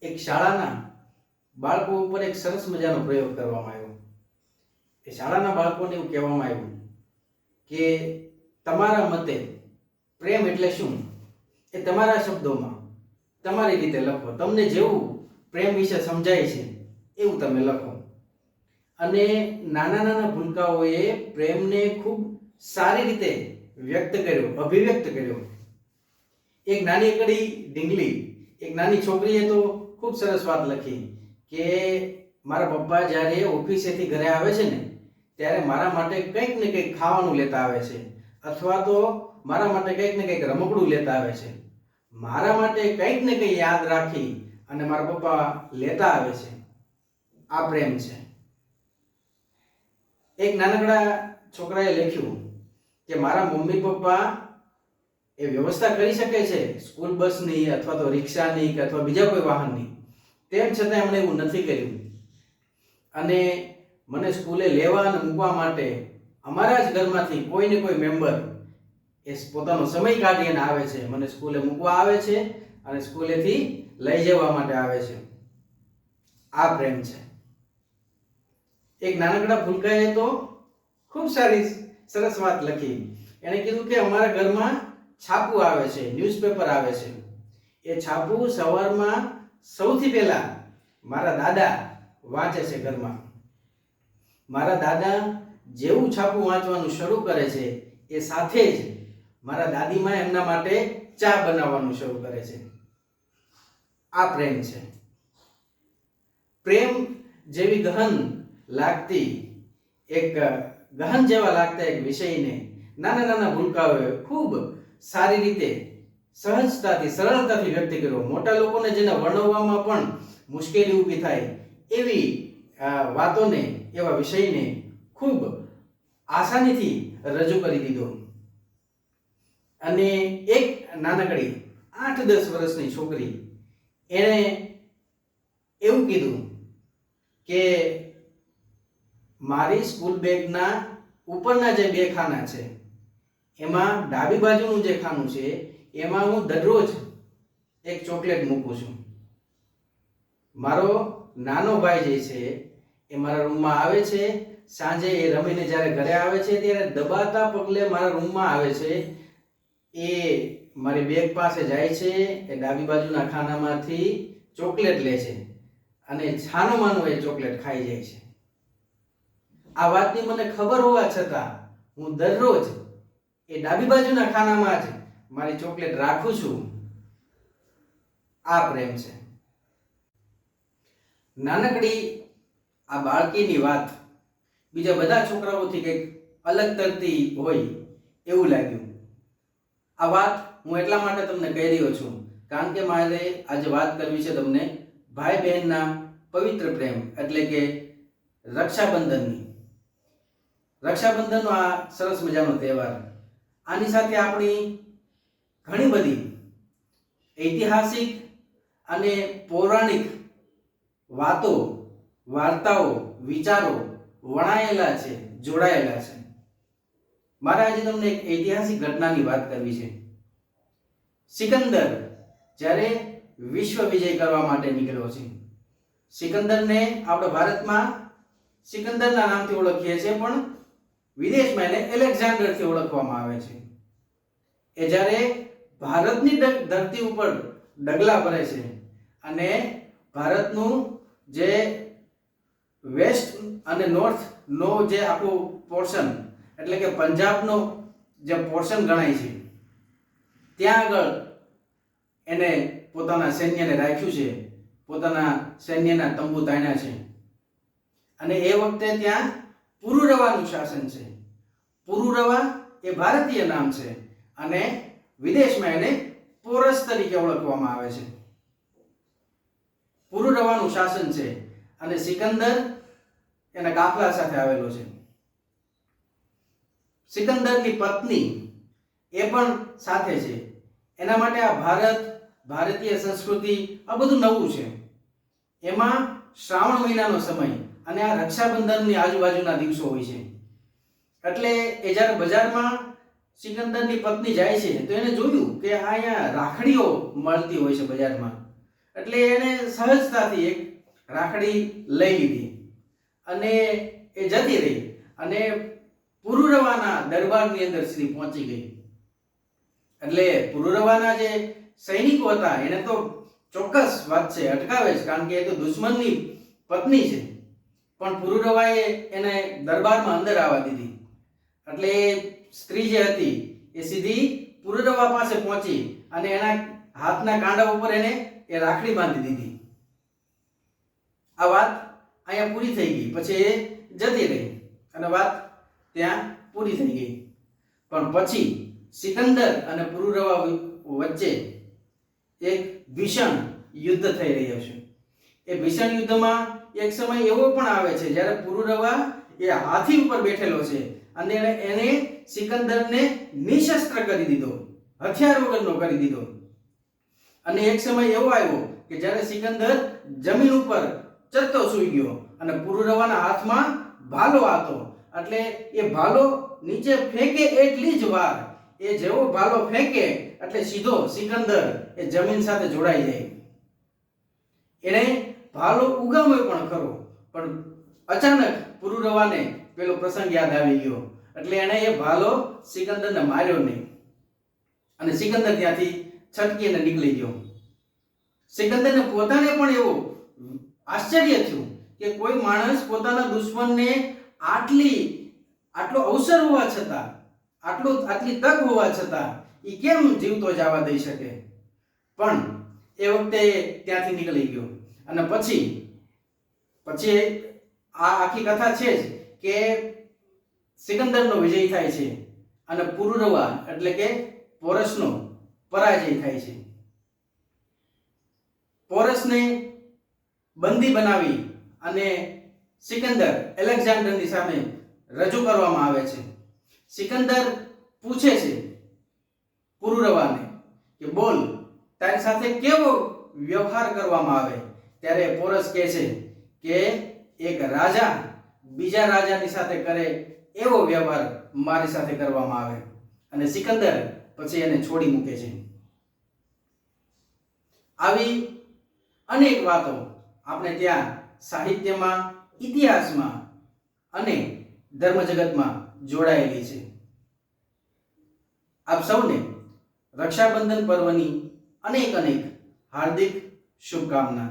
એક શાળાના બાળકો ઉપર એક સરસ મજાનો પ્રયોગ કરવામાં આવ્યો. એ શાળાના બાળકોને એવું કહેવામાં આવ્યું કે તમારા મતે પ્રેમ એટલે શું એ તમારા શબ્દોમાં તમારી રીતે લખો. તમને જેવું પ્રેમ વિશે સમજાય છે એવું તમે લખો. અને નાના નાના ભૂલકાઓએ પ્રેમને ખૂબ સારી રીતે વ્યક્ત કર્યો, અભિવ્યક્ત કર્યો. એક નાની એકડી ઢીંગલી, એક નાની છોકરીએ તો ખૂબ સરસ વાત લખી કે મારા પપ્પા જ્યારે ઓફિસેથી ઘરે આવે છે ને ત્યારે મારા માટે કંઈક ને કંઈક ખાવાનું લેતા આવે છે, અથવા તો મારા માટે કંઈક ને કંઈક રમકડું લેતા આવે છે. મારા માટે કંઈક ને કંઈક યાદ રાખી અને મારા પપ્પા લેતા આવે છે. આ પ્રેમ છે. એક નાનકડા છોકરાએ લખ્યું કે મારા મમ્મી પપ્પા એ વ્યવસ્થા કરી શકે છે સ્કૂલ બસની અથવા તો રિક્ષાની કે અથવા બીજા કોઈ વાહનની, તેમ છતાં એમણે એવું નથી કર્યું. અને મને સ્કૂલે લેવા અને મૂકવા માટે અમારા જ ઘરમાંથી કોઈ ને કોઈ મેમ્બર એ પોતાનો સમય કાઢીને આવે છે, મને સ્કૂલે મૂકવા આવે છે અને સ્કૂલેથી લઈ જવા માટે આવે છે. આ પ્રેમ છે. એક નાનકડા ભૂલકાએ તો ખૂબ સરસ વાત લખી. એણે કીધું કે અમારા ઘરમાં છાપું આવે છે, ન્યૂઝપેપર આવે છે. એ છાપું સવારમાં સૌથી પહેલા મારા દાદા વાંચે છે ઘરમાં. મારા દાદા જેવું છાપું વાંચવાનું શરૂ કરે છે એ સાથે જ મારા દાદીમાં એમના માટે ચા બનાવવાનું શરૂ કરે છે. આ પ્રેમ છે. પ્રેમ જેવી ગહન જેવા લાગતા એક વિષયને નાના નાના ભૂલકાઓએ ખૂબ સારી રીતે સહજતાથી, સરળતાથી વ્યક્ત કર્યો. મોટા લોકોને જેને વર્ણવવામાં પણ મુશ્કેલી ઊભી થાય એવી વાતોને, એવા વિષયને ખૂબ આસાનીથી રજૂ કરી દીધો. અને એક નાનકડી 8-10 વર્ષની છોકરી, એણે એવું કીધું કે મારી સ્કૂલ બેગના ઉપરના જે 2 ખાના છે એમાં ડાબી બાજુનું જે ખાનું છે એમાં હું દરરોજ એક ચોકલેટ મૂકું છું. મારો નાનો ભાઈ જે છે એ મારા રૂમમાં આવે છે, સાંજે એ રમીને જ્યારે ઘરે આવે છે ત્યારે દબાતા પગલે મારા રૂમમાં આવે છે. એ મારી બેગ પાસે જાય છે, એ ડાબી બાજુના ખાનામાંથી ચોકલેટ લે છે અને છાનો માનો એ ચોકલેટ ખાઈ જાય છે. આ વાતની મને ખબર હોવા છતાં હું દરરોજ એ ડાબી બાજુના ખાનામાં જ મારી ચોકલેટ રાખું છું. આ પ્રેમ છે. નાનકડી આ બાળકીની વાત બીજા બધા છોકરાઓથી કંઈક અલગ તરતી હોય એવું લાગ્યું. આ વાત હું એટલા માટે તમને કહી રહ્યો છું કારણ કે મારે આજે વાત કરવી છે તમને ભાઈ બહેનના પવિત્ર પ્રેમ એટલે કે રક્ષાબંધનની. રક્ષાબંધનનો આ સરસ મજાનો તહેવાર, આની સાથે આપણી ઘણી બધી ઐતિહાસિક અને પૌરાણિક વાતો, વાર્તાઓ, વિચારો વણાયેલા છે, જોડાયેલા છે. મારે આજે તમને એક ઐતિહાસિક ઘટનાની વાત કરવી છે. સિકંદર જ્યારે વિશ્વ વિજય કરવા માટે નીકળ્યો છે, સિકંદરને આપણે ભારતમાં સિકંદરના નામથી ઓળખીએ છીએ, પણ વિદેશમાં એને એલેક્ઝાન્ડરથી ઓળખવામાં આવે છે. એ જ્યારે ભારતની ધરતી ઉપર ડગલા ભરે છે અને ભારતનું જે વેસ્ટ અને નોર્થ નો જે આખું પોર્શન એટલે કે પંજાબનો જે પોર્શન ગણાય છે ત્યાં આગળ એને પોતાના સૈન્યને રાખ્યું છે, પોતાના સૈન્યના તંબુ તાણ્યા છે. અને એ વખતે ત્યાં પુરુરવાનું શાસન છે. પુરુરવા એ ભારતીય નામ છે અને વિદેશમાં એને પોરસ તરીકે ઓળખવામાં આવે છે. પુરુરવાનું શાસન છે અને સિકંદર એના કાફલા સાથે આવેલો છે. સિકંદરની પત્ની એ પણ સાથે છે. એના માટે આ ભારતીય સંસ્કૃતિ આ બધું નવું છે. એમાં શ્રાવણ મહિનાનો સમય અને આ રક્ષાબંધનની આજુબાજુના દિવસો હોય છે. એટલે એ જ્યારે બજારમાં સિકંદરની પત્ની જાય છે તો એને જોયું કે અહીંયા રાખડીઓ મળતી હોય છે બજારમાં. એટલે એને સહજતાથી એક રાખડી લઈ લીધી અને એ જતી રહી અને પુરુરવાના દરબારની અંદર શ્રી પહોંચી ગઈ. એટલે પુરુરવાના જે સૈનિકો હતા એને તો ચોક્કસ વાત છે અટકાવે છે, કારણ કે એ તો દુશ્મનની પત્ની છે, પણ પુરુરવાએ એને દરબારમાં અંદર આવવા દીધી. એટલે સ્ત્રી જે હતી એ સીધી પુરુરવા પાસે પહોંચી અને એના હાથના કાંડા ઉપર એને એ રાખડી બાંધી દીધી. આ વાત અહીંયા પૂરી થઈ ગઈ. પછી એ જતી રહી અને વાત ત્યાં પૂરી થઈ ગઈ. પણ પછી સિકંદર અને પુરુરવા વચ્ચે એક ભીષણ યુદ્ધ થઈ રહ્યું છે. એ ભીષણ યુદ્ધમાં એક સમય એવો પણ આવે છે જ્યારે પુરુરવા એ હાથી ઉપર બેઠેલો છે અને એને સિકંદરને નિશસ્ત્ર કરી દીધો, હથિયાર વગરનો કરી દીધો. અને એક સમય એવો આવ્યો કે જ્યારે સિકંદર જમીન ઉપર ચરતો સૂઈ ગયો અને પુરુરવાના હાથમાં ભાલો હતો. એટલે એ ભાલો નીચે ફેંકે એટલી જ વાર એ જેવો ભાલો ફેંકે એટલે સીધો સિકંદર એ જમીન સાથે જોડાઈ જાય. એને ભાલો ઉગામ્યો પણ ખરો, પણ અચાનક પુરુરવાને પેલો પ્રસંગ યાદ આવી ગયો એટલે એને એ ભાલો સિકંદરને માર્યો નહીં અને સિકંદર ત્યાંથી છટકીને નીકળી ગયો. સિકંદરને પોતાને પણ એવું આશ્ચર્ય થયું કે કોઈ માણસ પોતાના દુશ્મનને આટલો અવસર હોવા છતાં, આટલી તક હોવા છતાં એ કેમ જીવતો જવા દઈ શકે. પણ એ વખતે ત્યાંથી નીકળી ગયો અને પછી આ આખી કથા છે જ કે સિકંદરનો વિજય થાય છે અને પુરુરવા એટલે કે પોરસનો પરાજય થાય છે. પોરસને બંદી બનાવી અને સિકંદર એલેક્ઝાન્ડરની સામે રજૂ કરવામાં આવે છે. સિકંદર પૂછે છે પુરુરવાને કે બોલ તારી સાથે કેવો વ્યવહાર કરવામાં આવે. ત્યારે પોરસ કહે છે કે એક રાજા બીજા રાજાની સાથે કરે એવો વ્યવહાર મારી સાથે કરવામાં આવે. અને સિકંદર પછી એને છોડી મૂકે છે. આવી અનેક વાતો આપણે ત્યાં સાહિત્યમાં, ઇતિહાસમાં અને ધર્મ જગતમાં જોડાયેલી છે. આપ સૌને રક્ષાબંધન પર્વની અનેક હાર્દિક શુભકામના.